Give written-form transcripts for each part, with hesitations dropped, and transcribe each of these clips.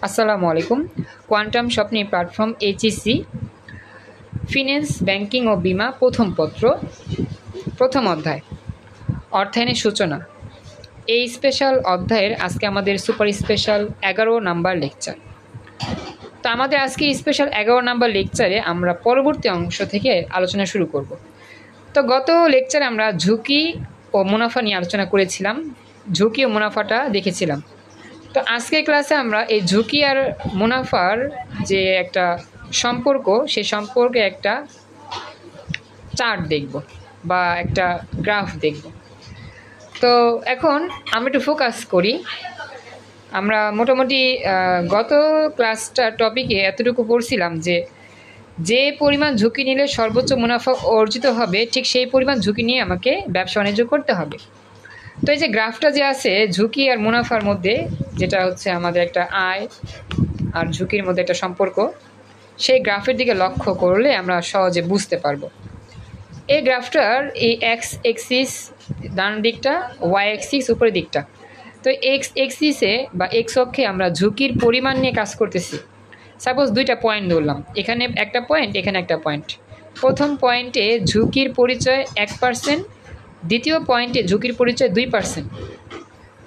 আসসালামু আলাইকুম। Quantum Swapni platform HEC finance banking ও বিমা প্রথম পত্র প্রথম অধ্যায় অর্থায়নের সূচনা। এই স্পেশাল অধ্যায়ের আজকে আমাদের সুপার স্পেশাল 11 নাম্বার লেকচার। তো আমাদের আজকে স্পেশাল 11 নাম্বার লেকচারে আমরা পরবর্তী অংশ থেকে আলোচনা শুরু করব। তো গত লেকচারে আমরা ঝুঁকি ও মুনাফা নিয়ে আলোচনা করেছিলাম, ঝুঁকি ও মুনাফাটা দেখেছিলাম। তো আজকের ক্লাসে আমরা এই ঝুঁকি আর মুনাফার যে একটা সম্পর্ক, সেই সম্পর্কে একটা চার্ট দেখব বা একটা গ্রাফ দেখব। তো এখন আমরা একটু ফোকাস করি। আমরা মোটামুটি গত ক্লাসটা টপিকে এতটুকু পড়ছিলাম যে যে পরিমাণ ঝুঁকি নিলে সর্বোচ্চ মুনাফা অর্জিত হবে, ঠিক সেই পরিমাণ ঝুঁকি নিয়ে আমাকে ব্যবসা বাণিজ্য করতে হবে। তো এই যে গ্রাফটা যে আছে ঝুঁকি আর মুনাফার মধ্যে, যেটা হচ্ছে আমাদের একটা আয় আর ঝুঁকির মধ্যে একটা সম্পর্ক, সেই গ্রাফের দিকে লক্ষ্য করলে আমরা সহজে বুঝতে পারবো। এই গ্রাফটার এই এক্স এক্সিস ডান দিকটা, ওয়াই এক্সিস উপরের দিকটা। তো এক্স এক্সিসে বা এক্স অক্ষে আমরা ঝুঁকির পরিমাণ নিয়ে কাজ করতেছি। সাপোজ দুইটা পয়েন্ট ধরলাম, এখানে একটা পয়েন্ট, এখানে একটা পয়েন্ট। প্রথম পয়েন্টে ঝুঁকির পরিচয় 1%, দ্বিতীয় পয়েন্টে ঝুঁকির পরিচয় 2%।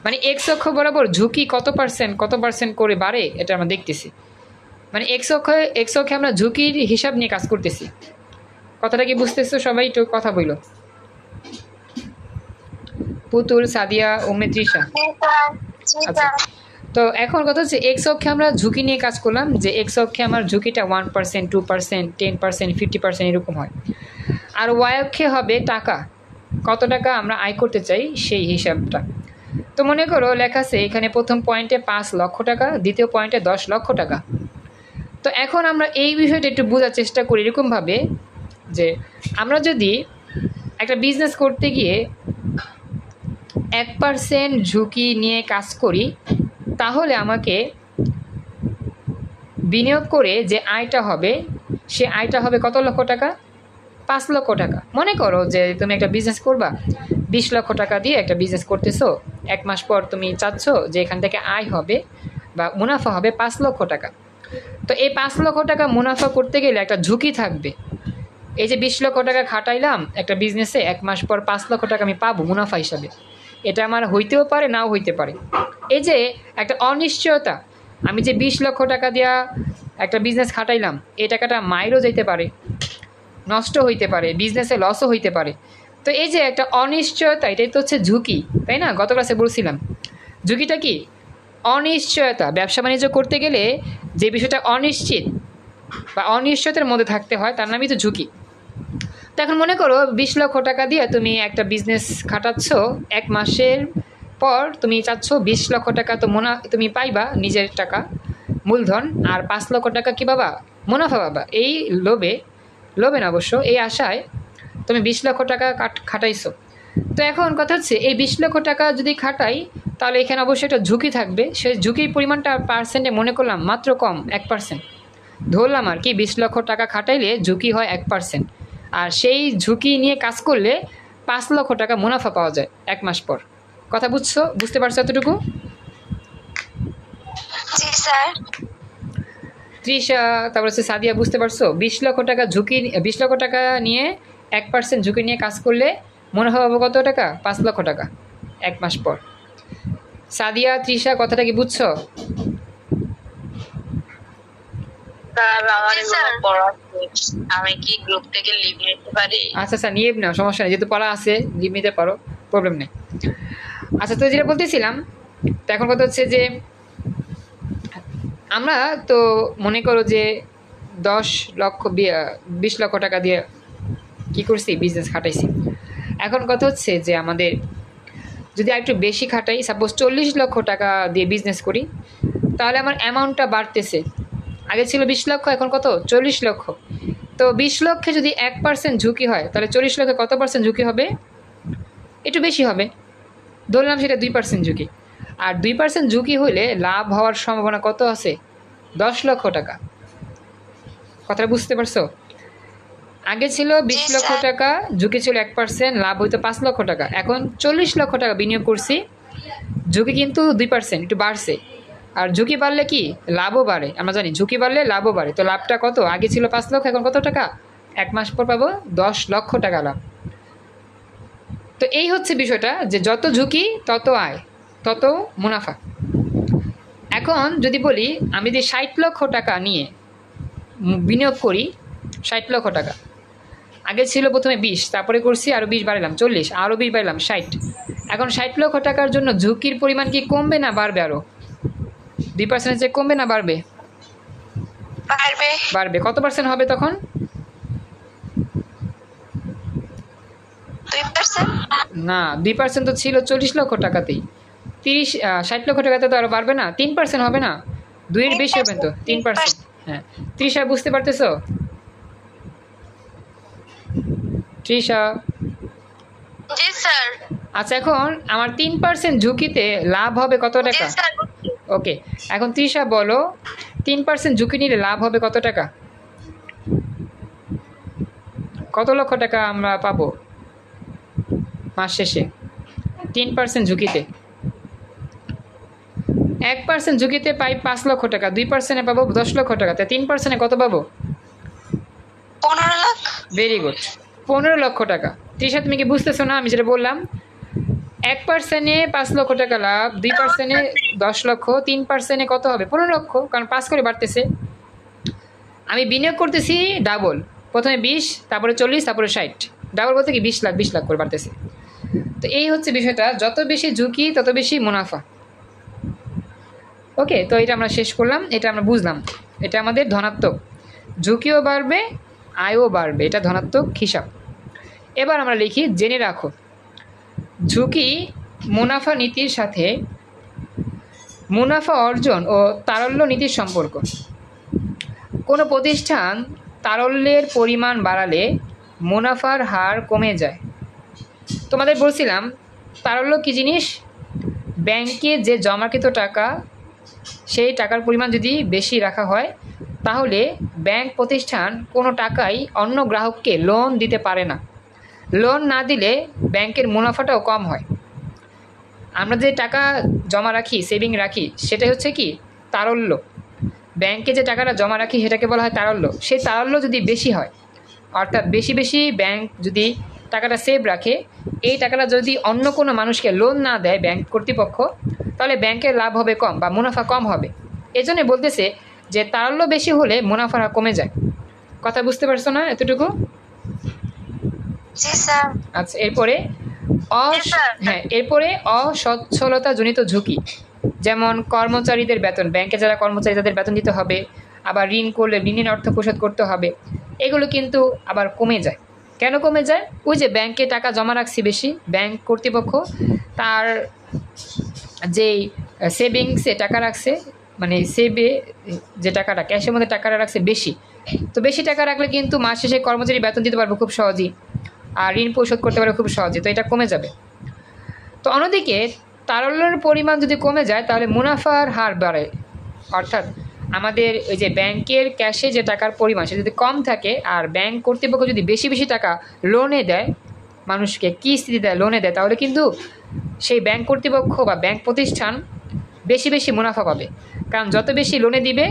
মানে এক্স অক্ষ বরাবর ঝুঁকি কত পার্সেন্ট করে বাড়ে, এটা আমরা দেখতেছি। মানে এক্স অক্ষে আমরা ঝুঁকির হিসাব নিয়ে কাজ করতেছি। কথাটা কি বুঝতেছো সবাই? একটু কথা বইল। পুতুল, সাদিয়া, তৃষা। আচ্ছা, তো এখন কথা হচ্ছে এক্স অক্ষে আমরা ঝুঁকি নিয়ে কাজ করলাম, যে এক্স অক্ষে আমার ঝুঁকিটা 1%, 2%, 10%, 50% এরকম হয়। আর ওয়াই অক্ষে হবে টাকা, কত টাকা আমরা আয় করতে চাই সেই হিসাবটা। তো মনে করো লেখা আছে এখানে প্রথম পয়েন্টে 5 লক্ষ টাকা, দ্বিতীয় পয়েন্টে 10 লক্ষ টাকা। তো এখন আমরা এই বিষয়টা একটু বোঝার চেষ্টা করি এরকমভাবে যে আমরা যদি একটা বিজনেস করতে গিয়ে 1% ঝুঁকি নিয়ে কাজ করি, তাহলে আমাকে বিনিয়োগ করে যে আয়টা হবে, সে আয়টা হবে কত লক্ষ টাকা? 5 লক্ষ টাকা। মনে করো যে তুমি একটা বিজনেস করবা, 20 লক্ষ টাকা দিয়ে একটা বিজনেস করতেছো। 1 মাস পর তুমি চাচ্ছ যে এখান থেকে আয় হবে বা মুনাফা হবে 5 লক্ষ টাকা। তো এই 5 লক্ষ টাকা মুনাফা করতে গেলে একটা ঝুঁকি থাকবে। এই যে 20 লক্ষ টাকা খাটাইলাম একটা বিজনেসে, 1 মাস পর 5 লক্ষ টাকা আমি পাবো মুনাফা হিসাবে। এটা আমার হইতেও পারে, নাও হইতে পারে। এই যে একটা অনিশ্চয়তা, আমি যে 20 লক্ষ টাকা দিয়া একটা বিজনেস খাটাইলাম, এই টাকাটা মাইরও যেতে পারে, নষ্ট হইতে পারে, বিজনেসে লসও হইতে পারে। তো এই যে একটা অনিশ্চয়তা, এটাই তো হচ্ছে ঝুঁকি, তাই না? গত ক্লাসে বলছিলাম ঝুঁকিটা কি? অনিশ্চয়তা। ব্যবসা বাণিজ্য করতে গেলে যে বিষয়টা অনিশ্চিত বা অনিশ্চয়তার মধ্যে থাকতে হয়, তার নামই তো ঝুঁকি। তো এখন মনে করো 20 লক্ষ টাকা দিয়ে তুমি একটা বিজনেস খাটাচ্ছ, 1 মাসের পর তুমি চাচ্ছ 20 লক্ষ টাকা তো তুমি পাইবা নিজের টাকা মূলধন, আর 5 লক্ষ টাকা কি পাবা? মুনাফা পাবা। এই লোভে না অবশ্য, এই আশায় তুমি 20 লক্ষ টাকা খাটাইছো। তো এখন কথা হচ্ছে এই 20 লক্ষ টাকা যদি খাটাই, তাহলে এখানে অবশ্যই একটা ঝুঁকি থাকবে। সেই ঝুঁকির পরিমাণটা পার্সেন্টে মনে করলাম মাত্র কম, 1%। ধরলাম আর কি 20 লক্ষ টাকা খাটাইলে ঝুঁকি হয় 1%, আর সেই ঝুঁকি নিয়ে কাজ করলে 5 লক্ষ টাকা মুনাফা পাওয়া যায় 1 মাস পর। কথা বুঝতে পারছো এতটুকু? তৃষা, তারপর হচ্ছে সাদিয়া, বুঝতে পারছো? 20 লক্ষ টাকা ঝুঁকি, 20 লক্ষ টাকা নিয়ে 1% ঝুঁকি নিয়ে কাজ করলে মুনাফা পাবো কত টাকা? 5 লক্ষ টাকা 1 মাস পর। সাদিয়া, তৃষা, কথাটা কি বুঝছো? আমি কি গ্রুপ থেকে লিভ নিতে পারি? আচ্ছা আচ্ছা, নিয়ে নাও, সমস্যা নেই, যেহেতু পড়া আছে লিভ নিতে পারো, প্রবলেম নেই। আচ্ছা, তো যেটা বলতেছিলাম, তো এখন কথা হচ্ছে যে আমরা তো মনে করো যে 20 লক্ষ টাকা দিয়ে কী করছি? বিজনেস খাটাইছি। এখন কথা হচ্ছে যে আমাদের যদি একটু বেশি খাটাই, সাপোজ 40 লক্ষ টাকা দিয়ে বিজনেস করি, তাহলে আমার অ্যামাউন্টটা বাড়তেছে। আগে ছিল 20 লক্ষ, এখন কত? 40 লক্ষ। তো 20 লক্ষে যদি 1% ঝুঁকি হয়, তাহলে 40 লক্ষে কত পার্সেন্ট ঝুঁকি হবে? একটু বেশি হবে, ধরলাম সেটা 2% ঝুঁকি। আর 2% ঝুঁকি হলে লাভ হওয়ার সম্ভাবনা কত আছে? 10 লক্ষ টাকা। কথাটা বুঝতে পারছো? আগে ছিল 20 লক্ষ টাকা, ঝুঁকি ছিল 1%, লাভ হইতো 5 লক্ষ টাকা। এখন 40 লক্ষ টাকা বিনিয়োগ করছি, ঝুঁকি কিন্তু 2%, একটু বাড়ছে। আর ঝুঁকি বাড়লে কি লাভও বাড়ে, আমরা জানি ঝুঁকি বাড়লে লাভও বাড়ে। তো লাভটা কত, আগে ছিল 5 লক্ষ, এখন কত টাকা, 1 মাস পর পাবো 10 লক্ষ টাকা লাভ। তো এই হচ্ছে বিষয়টা, যে যত ঝুঁকি তত আয় তত মুনাফা। এখন যদি বলি আমি যদি 60 লক্ষ টাকা নিয়ে বিনিয়োগ করি, 60 লক্ষ টাকা, আগে ছিল প্রথমে 20, তারপরে করছি আরও 20 বাড়ালাম 40, আরও 20 বাড়ালাম 60। এখন 60 লক্ষ টাকার জন্য ঝুঁকির পরিমাণ কি কমবে না বাড়বে, আরও 2% কমবে না বাড়বে? বাড়বে। কত পার্সেন্ট হবে তখন? 2%? না, 2% তো ছিল 40 লক্ষ টাকাতেই, 60 লক্ষ টাকাতে তো আরও বাড়বে না, 3% হবে না, 2-এর বেশি হবে তো 3%। হ্যাঁ, তৃষা বুঝতে পারতেছো? তৃষা? জি স্যার। আচ্ছা, এখন আমার 3% ঝুঁকিতে লাভ হবে কত টাকা? ওকে, এখন তৃষা বলো 3% ঝুঁকি নিলে লাভ হবে কত টাকা? কত লক্ষ টাকা আমরা পাবো মাস শেষে 3% ঝুঁকিতে? 1% ঝুঁকিতে পাই 5 লক্ষ টাকা, 2% পাবো 10 লক্ষ টাকা, তাই 3% কত পাবো? 15 লাখ। ভেরি গুড, 15 লক্ষ টাকা। তৃষা তুমি কি বুঝতেছো না আমি যেটা বললাম? 1%-এ 5 লক্ষ টাকা লাভ, 2%-এ 10 লক্ষ, 3%-এ কত হবে? 15 লক্ষ, কারণ 5 করে বাড়তেছে। আমি বিনিয়োগ করতেছি ডাবল, প্রথমে 20, তারপরে 40, তারপরে 60, ডাবল বলতে কি 20 লাখ 20 লাখ করে বাড়তেছে। তো এই হচ্ছে বিষয়টা, যত বেশি ঝুঁকি তত বেশি মুনাফা। ওকে, তো এটা আমরা শেষ করলাম, এটা আমরা বুঝলাম, এটা আমাদের ধনাত্মক, ঝুঁকিও বাড়বে আয়ও বাড়বে, এটা ধনাত্মক হিসাব। এবার আমরা লিখি, জেনে রাখো ঝুঁকি মুনাফা নীতির সাথে মুনাফা অর্জন ও তারল্য নীতির সম্পর্ক। কোনো প্রতিষ্ঠান তারল্যের পরিমাণ বাড়ালে মুনাফার হার কমে যায়। তোমাদের বলছিলাম তারল্য কী জিনিস, ব্যাংকে যে জমাকৃত টাকা সেই টাকার পরিমাণ যদি বেশি রাখা হয় তাহলে ব্যাংক প্রতিষ্ঠান কোনো টাকাই অন্য গ্রাহককে লোন দিতে পারে না, লোন না দিলে ব্যাংকের মুনাফাটাও কম হয়। আমরা যে টাকা জমা রাখি, সেভিং রাখি, সেটাই হচ্ছে কি তারল্য। ব্যাংকে যে টাকাটা জমা রাখি সেটাকে বলা হয় তারল্য। সেই তারল্য যদি বেশি হয়, অর্থাৎ বেশি বেশি ব্যাংক যদি টাকাটা সেভ রাখে, এই টাকাটা যদি অন্য কোনো মানুষকে লোন না দেয় ব্যাংক কর্তৃপক্ষ, তাহলে ব্যাংকের লাভ হবে কম বা মুনাফা কম হবে। এজন্য বলতেছে যে তারল্য বেশি হলে মুনাফা কমে যায়। কথা বুঝতে পারছো না এতটুকু? জি স্যার। আচ্ছা, এরপরে এরপরে অসচ্ছলতাজনিত ঝুঁকি, যেমন কর্মচারীদের বেতন, ব্যাংকে যারা কর্মচারী তাদের বেতন দিতে হবে, আবার ঋণ করলে ঋণের অর্থ পরিশোধ করতে হবে, এগুলো কিন্তু আবার কমে যায়। কেন কমে যায়? ওই যে ব্যাংকে টাকা জমা রাখছি বেশি, ব্যাংক কর্তৃপক্ষ তার যেই সেভিংসে টাকা রাখছে, মানে সেভে যে টাকাটা ক্যাশের মধ্যে টাকাটা রাখছে বেশি, তো বেশি টাকা রাখলে কিন্তু মাস শেষে কর্মচারী বেতন দিতে পারবো খুব সহজেই, আর ঋণ পরিশোধ করতে পারবে খুব সহজে, তো এটা কমে যাবে। তো অন্যদিকে তারল্যের পরিমাণ যদি কমে যায় তাহলে মুনাফার হার বাড়ে, অর্থাৎ আমাদের ওই যে ব্যাংকের ক্যাশে যে টাকার পরিমাণ সেটা যদি কম থাকে আর ব্যাংক কর্তৃপক্ষ যদি বেশি বেশি টাকা লোনে দেয়, মানুষকে কিস্তি দেয়, লোনে দেয়, তাহলে কিন্তু সেই ব্যাংক কর্তৃপক্ষ বা ব্যাংক প্রতিষ্ঠান বেশি বেশি মুনাফা পাবে। কারণ যত বেশি লোনে দিবে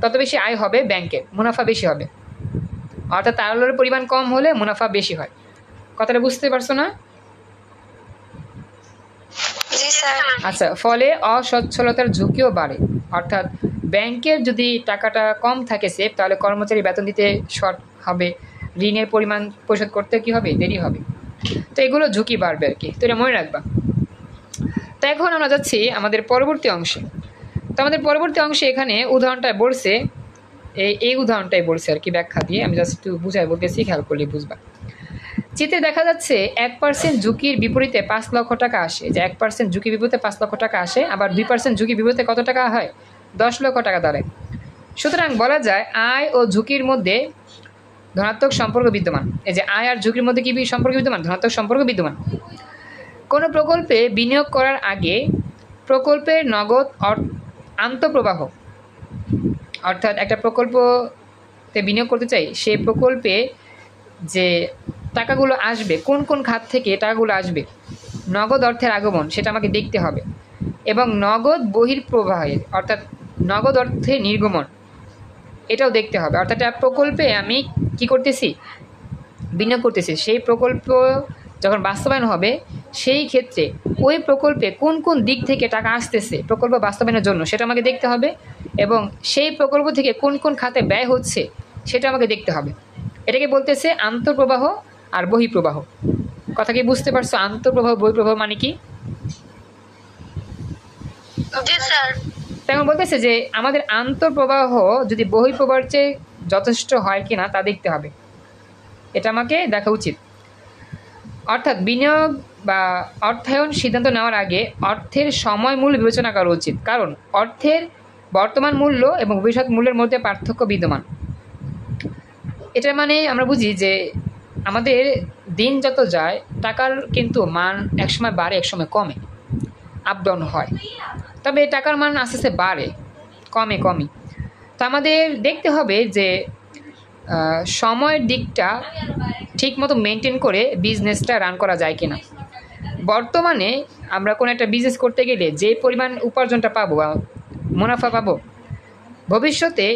তত বেশি আয় হবে ব্যাংকের, মুনাফা বেশি হবে। অর্থাৎ তারল্যের পরিমাণ কম হলে মুনাফা বেশি হয়। কথাটা বুঝতে পারছো না? আচ্ছা, ফলে অসচ্ছলতার ঝুঁকিও বাড়ে, অর্থাৎ ব্যাংকের যদি টাকাটা কম থাকে সেফ, তাহলে কর্মচারী বেতন দিতে শর্ট হবে, ঋণের পরিমাণ পরিশোধ করতে কী হবে, দেরি হবে। তো এগুলো ঝুঁকি বাড়বে আর কি, তো এটা মনে রাখবা। তো এখন আমরা যাচ্ছি আমাদের পরবর্তী অংশে। তো আমাদের পরবর্তী অংশে এখানে উদাহরণটায় বলছে, এই উদাহরণটাই বলছে আর কি, ব্যাখ্যা দিয়ে আমি জাস্ট একটু বুঝাই বলতেছি, খেয়াল করলে বুঝবা। চিত্রে দেখা যাচ্ছে 1% ঝুঁকির বিপরীতে 5 লক্ষ টাকা আসে, যে 1% ঝুঁকির বিপরীতে 5 লক্ষ টাকা আসে, আবার 2% ঝুঁকির বিপরীতে কত টাকা হয়, 10 লক্ষ টাকা দাঁড়ায়। সুতরাং বলা যায় আয় ও ঝুঁকির মধ্যে ধনাত্মক সম্পর্ক বিদ্যমান। এই যে আয় আর ঝুঁকির মধ্যে কি সম্পর্ক বিদ্যমান, ধনাত্মক সম্পর্ক বিদ্যমান। কোনো প্রকল্পে বিনিয়োগ করার আগে প্রকল্পের নগদ আন্তঃপ্রবাহ, অর্থাৎ একটা প্রকল্পতে বিনিয়োগ করতে চাই, সেই প্রকল্পে যে টাকাগুলো আসবে কোন কোন খাত থেকে টাকাগুলো আসবে, নগদ অর্থের আগমন, সেটা আমাকে দেখতে হবে। এবং নগদ বহির্প্রবাহের অর্থাৎ নগদ অর্থে নির্গমন, এটাও দেখতে হবে। অর্থাৎ একটা প্রকল্পে আমি কি করতেছি, বিনিয়োগ করতেছি, সেই প্রকল্প যখন বাস্তবায়ন হবে সেই ক্ষেত্রে ওই প্রকল্পে কোন কোন দিক থেকে টাকা আসতেছে প্রকল্প বাস্তবায়নের জন্য সেটা আমাকে দেখতে হবে, এবং সেই প্রকল্প থেকে কোন কোন খাতে ব্যয় হচ্ছে সেটা আমাকে দেখতে হবে। এটাকে বলতেছে আন্তঃপ্রবাহ আর বহিঃপ্রবাহ। কথা কি বুঝতে পারছো? আন্তঃপ্রবাহ বহিঃপ্রবাহ মানে কি? জি স্যার। তেমন বলতেছে যে আমাদের আন্তঃপ্রবাহ যদি বহিঃপ্রবাহের চেয়ে যথেষ্ট হয় কিনা তা দেখতে হবে, এটা আমাকে দেখা উচিত। অর্থাৎ বিনিয়োগ বা অর্থায়ন সিদ্ধান্ত নেওয়ার আগে অর্থের সময় মূল্য বিবেচনা করা উচিত, কারণ অর্থের বর্তমান মূল্য এবং ভবিষ্যৎ মূল্যের মধ্যে পার্থক্য বিদ্যমান। এটা মানে আমরা বুঝি যে আমাদের দিন যত যায় টাকার কিন্তু মান একসময় বাড়ে একসময় কমে, আপ ডাউন হয়, তবে টাকার মান আস্তে আস্তে বাড়ে, কমে। তো আমাদের দেখতে হবে যে সময়ের দিকটা ঠিকমতো মেনটেন করে বিজনেসটা রান করা যায় কিনা। বর্তমানে আমরা কোনো একটা বিজনেস করতে গেলে যে পরিমাণ উপার্জনটা পাবো বা মুনাফা পাবো, ভবিষ্যতে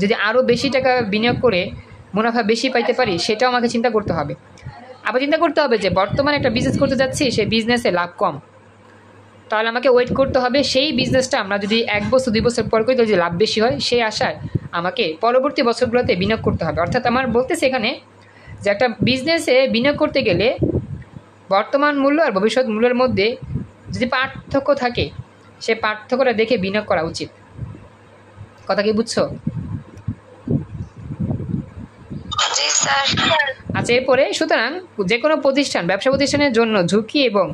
যদি আরও বেশি টাকা বিনিয়োগ করে মুনাফা বেশি পাইতে পারি সেটাও আমাকে চিন্তা করতে হবে। আবার চিন্তা করতে হবে যে বর্তমানে একটা বিজনেস করতে যাচ্ছি, সেই বিজনেসে লাভ কম, তাহলে আমাকে ওয়েট করতে হবে সেই বিজনেসটা আমরা যদি 1 বছর 2 বছর পর করি যদি লাভ বেশি হয় সেই আশায় আমাকে পরবর্তী বছরগুলোতে বিনিয়োগ করতে হবে। অর্থাৎ আমার বলতেছে এখানে যে একটা বিজনেসে বিনিয়োগ করতে গেলে বর্তমান মূল্য আর ভবিষ্যৎ মূল্যের মধ্যে যদি পার্থক্য থাকে সেই পার্থক্যটা দেখে বিনিয়োগ করা উচিত। কথা কি বুঝছো? জি স্যার। আচ্ছা, এরপরে সুতরাং যে কোনো প্রতিষ্ঠান ব্যবসা প্রতিষ্ঠানের জন্য ঝুঁকি এবং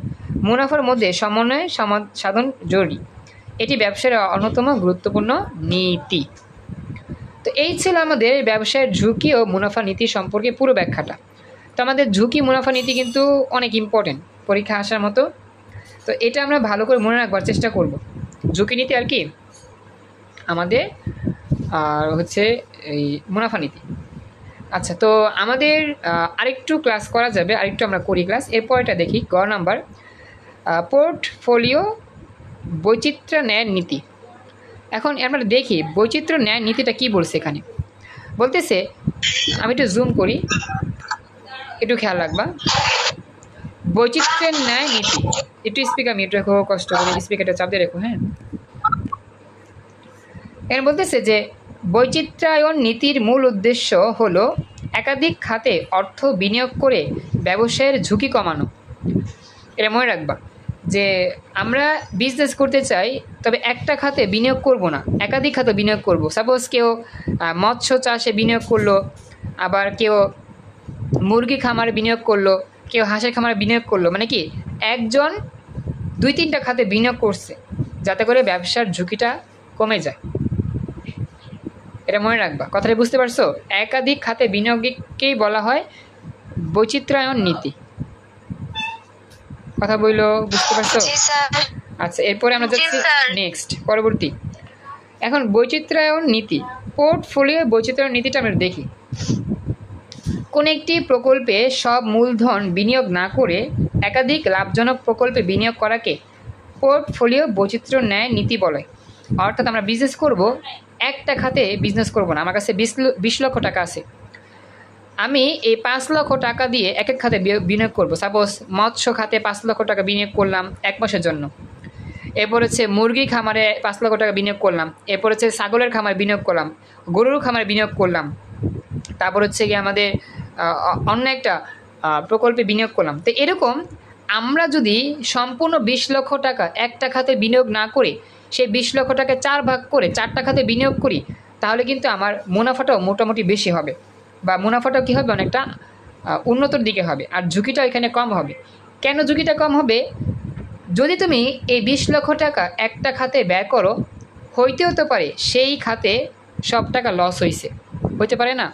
মুনাফার মধ্যে সমন্বয় সাধন জরুরি, এটি ব্যবসার অন্যতম গুরুত্বপূর্ণ নীতি। তো এই ছিল আমাদের ব্যবসায়ের ঝুঁকি ও মুনাফা নীতি সম্পর্কে পুরো ব্যাখ্যাটা। তো আমাদের ঝুঁকি মুনাফা নীতি কিন্তু অনেক ইম্পর্টেন্ট পরীক্ষা আসার মতো, তো এটা আমরা ভালো করে মনে রাখবার চেষ্টা করব। ঝুঁকি নীতি আর কি আমাদের, আর হচ্ছে এই মুনাফা নীতি। আচ্ছা, তো আমাদের আরেকটু ক্লাস করা যাবে, আরেকটু আমরা করি ক্লাস। এরপরটা দেখি গ নাম্বার, পোর্টফোলিও বৈচিত্র্য ন্যায়ের নীতি। এখন আমরা দেখি বৈচিত্র্য ন্যায় নীতিটা কি বলছে এখানে। বলতেছে, আমি একটু জুম করি, একটু খেয়াল রাখবা। বৈচিত্র্যের ন্যায় নীতি, একটু স্পিকার মিউট রেখো, কষ্ট করে স্পিকারটা চাপ দিয়ে রেখো। হ্যাঁ, এখানে বলতেছে যে বৈচিত্র্যায়ন নীতির মূল উদ্দেশ্য হলো একাধিক খাতে অর্থ বিনিয়োগ করে ব্যবসায়ের ঝুঁকি কমানো। এটা মনে রাখবা যে আমরা বিজনেস করতে চাই, তবে একটা খাতে বিনিয়োগ করব না, একাধিক খাতে বিনিয়োগ করব। সাপোজ কেউ মৎস্য চাষে বিনিয়োগ করলো, আবার কেউ মুরগি খামারে বিনিয়োগ করলো, কেউ হাঁসের খামারে বিনিয়োগ করলো, মানে কি একজন 2-3টা খাতে বিনিয়োগ করছে যাতে করে ব্যবসার ঝুঁকিটা কমে যায়। এটা মনে রাখবা, কথাটা বুঝতে পারছো? একাধিক খাতে বিনিয়োগকেই বলা হয় বৈচিত্র্যায়ন নীতি। কথা বললো, বুঝতে পারছো? আচ্ছা, এরপরে আমরা যাচ্ছি নেক্সট, পরবর্তী। এখন বৈচিত্র্যায়ন নীতি, পোর্টফোলিও বৈচিত্র্যায়ন নীতিটা আমরা দেখি। কোন একটি প্রকল্পে সব মূলধন বিনিয়োগ না করে একাধিক লাভজনক প্রকল্পে বিনিয়োগ করাকে পোর্টফোলিও বৈচিত্র্য ন্যায় নীতি বলে। অর্থাৎ আমরা বিজনেস করব, একটা খাতে বিজনেস করব না। আমার কাছে 20 লক্ষ টাকা আছে, আমি এই 5 লক্ষ টাকা দিয়ে এক এক খাতে বিনিয়োগ করব। সাপোজ মৎস্য খাতে 5 লক্ষ টাকা বিনিয়োগ করলাম 1 মাসের জন্য। এরপর হচ্ছে মুরগি খামারে 5 লক্ষ টাকা বিনিয়োগ করলাম। এরপর হচ্ছে ছাগলের খামারে বিনিয়োগ করলাম, গরুর খামারে বিনিয়োগ করলাম। তারপর হচ্ছে গিয়ে আমাদের অন্য একটা প্রকল্পে বিনিয়োগ করলাম। তো এরকম আমরা যদি সম্পূর্ণ 20 লক্ষ টাকা একটা খাতে বিনিয়োগ না করে সেই 20 লক্ষ টাকা 4 ভাগ করে 4টা খাতে বিনিয়োগ করি, তাহলে কিন্তু আমার মুনাফাটাও মোটামুটি বেশি হবে, বা মুনাফাটাও কী হবে, অনেকটা উন্নতর দিকে হবে, আর ঝুঁকিটাও এখানে কম হবে। কেন ঝুঁকিটা কম হবে? যদি তুমি এই 20 লক্ষ টাকা একটা খাতে ব্যয় করো, হতে পারে সেই খাতে সব টাকা লস হইতে পারে না,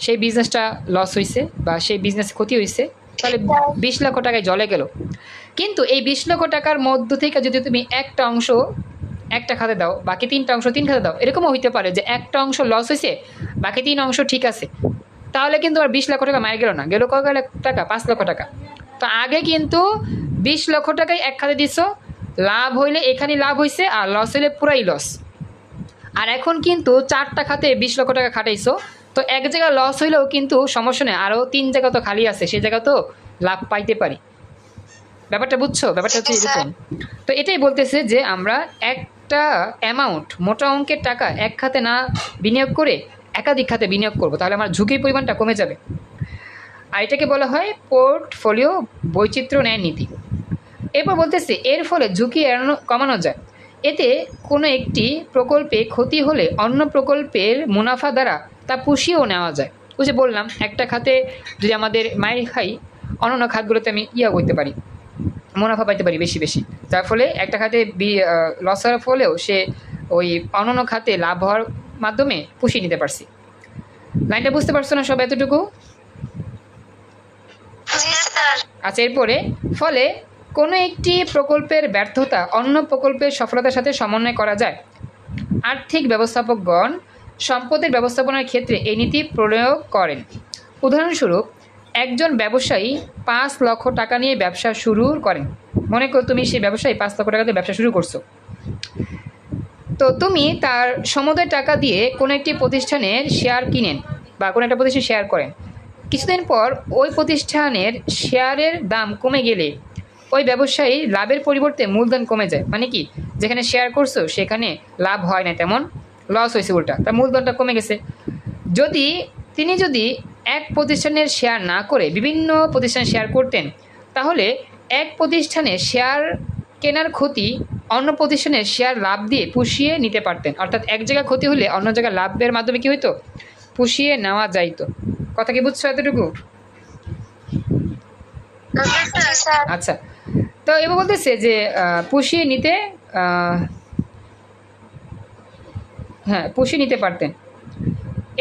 সেই বিজনেসটা লস হয়েছে বা সেই বিজনেস ক্ষতি হয়েছে, তাহলে 20 লক্ষ টাকায় জলে গেল। কিন্তু এই 20 লক্ষ টাকার মধ্য থেকে যদি তুমি একটা অংশ একটা খাতে দাও, বাকি 3টা অংশ 3 খাতে দাও, এরকমও হইতে পারে যে একটা অংশ লস হয়েছে, বাকি 3 অংশ ঠিক আছে, তাহলে কিন্তু আর 20 লক্ষ টাকা মায়ের গেল না, গেল কত টাকা? 5 লক্ষ টাকা। তো আগে কিন্তু 20 লক্ষ টাকায় এক খাতে দিচ্ছ, লাভ হইলে এখানে লাভ হয়েছে, আর লস হইলে পুরাই লস। আর এখন কিন্তু 4টা খাতে 20 লক্ষ টাকা খাটাইছো, তো এক জায়গায় লস হইলেও কিন্তু সমস্যা নেই, আরও 3 জায়গা তো খালি আছে, সেই জায়গা তো লাভ পাইতে পারি। ব্যাপারটা বুঝছো? ব্যাপারটা হচ্ছে এরকম। তো এটাই বলতেছে যে আমরা একটা অ্যামাউন্ট, মোটা অঙ্কের টাকা এক খাতে না বিনিয়োগ করে একাধিক খাতে বিনিয়োগ করব, তাহলে আমার ঝুঁকির পরিমাণটা কমে যাবে। আর এটাকে বলা হয় পোর্টফোলিও বৈচিত্র্য ন্যায় নীতি। এরপর বলতেছে এর ফলে ঝুঁকি এড়ানো কমানো যায়। এতে কোনো একটি প্রকল্পে ক্ষতি হলে অন্য প্রকল্পের মুনাফা দ্বারা তা পুষিয়েও নেওয়া যায়। ওই যে বললাম, একটা খাতে যদি আমাদের মাইর খাই, অন্যান্য খাতগুলোতে আমি করতে পারি, মুনাফা পাইতে পারি বেশি বেশি, যার ফলে একটা খাতে লস হওয়ার ফলেও সে ওই অন্যান্য খাতে লাভ হওয়ার মাধ্যমে পুষিয়ে নিতে পারছি। লাইনটা বুঝতে পারছো না সব এতটুকু? আচ্ছা, এরপরে ফলে কোনো একটি প্রকল্পের ব্যর্থতা অন্য প্রকল্পের সফলতার সাথে সমন্বয় করা যায়। আর্থিক ব্যবস্থাপকগণ সম্পদের ব্যবস্থাপনার ক্ষেত্রে এই নীতি প্রয়োগ করেন। উদাহরণস্বরূপ, একজন ব্যবসায়ী 5 লক্ষ টাকা নিয়ে ব্যবসা শুরু করেন। মনে করো তুমি সেই ব্যবসায়ী 5 লক্ষ টাকা দিয়ে ব্যবসা শুরু করছো। তো তুমি তার সমুদয় টাকা দিয়ে কোনো একটি প্রতিষ্ঠানের শেয়ার কিনেন বা কোনো একটা প্রতিষ্ঠানে শেয়ার করেন। কিছুদিন পর ওই প্রতিষ্ঠানের শেয়ারের দাম কমে গেলে ওই ব্যবসায়ী লাভের পরিবর্তে মূলধন কমে যায়। মানে কি, যেখানে শেয়ার করছো সেখানে লাভ হয় না, তেমন লস হয়েছে, উল্টা তার মূলধনটা কমে গেছে। তিনি যদি এক প্রতিষ্ঠানের শেয়ার না করে বিভিন্ন প্রতিষ্ঠানের শেয়ার করতেন, তাহলে এক প্রতিষ্ঠানের শেয়ার কেনার ক্ষতি অন্য প্রতিষ্ঠানের শেয়ার লাভ দিয়ে পুষিয়ে নিতে পারতেন। অর্থাৎ এক জায়গায় ক্ষতি হলে অন্য জায়গায় লাভের মাধ্যমে কী হইতো, পুষিয়ে নেওয়া যাইতো। কথা কি বুঝছো এতটুকু? আচ্ছা, তো এবার বলতেছে যে পুষিয়ে নিতে পুষিয়ে নিতে পারতেন।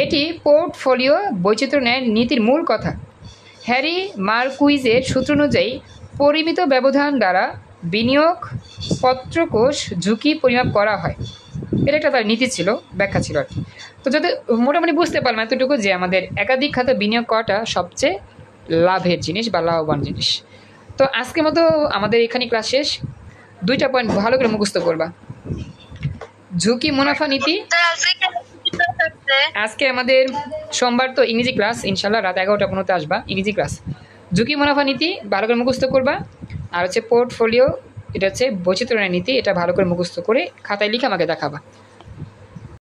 এটি পোর্টফোলিও বৈচিত্র্য ন্যায় নীতির মূল কথা। হ্যারি মার্কুইজের সূত্র অনুযায়ী পরিমিত ব্যবধান দ্বারা বিনিয়োগ পত্রকোষ ঝুঁকি পরিমাপ করা হয়। এটা একটা তার নীতি ছিল, ব্যাখ্যা ছিল আর কি। তো যদি মোটামুটি বুঝতে পারলাম এতটুকু যে আমাদের একাধিক খাতে বিনিয়োগ করাটা সবচেয়ে লাভের জিনিস বা লাভবান জিনিস। তো আজকের মতো আমাদের এখানে ক্লাস শেষ। 2টা পয়েন্ট ভালো করে মুখস্থ করবা। ঝুঁকি মুনাফা নীতি। আজকে আমাদের সোমবার, তো ইংরেজি ক্লাস, ইনশাল্লাহ রাত 11টা 15তে আসবা ইংরেজি ক্লাস। ঝুঁকি মুনাফা নীতি ভালো করে মুখস্থ করবা। আর হচ্ছে পোর্টফোলিও, এটা হচ্ছে বৈচিত্র্য নীতি, এটা ভালো করে মুখস্থ করে খাতায় লিখে আমাকে দেখাবা।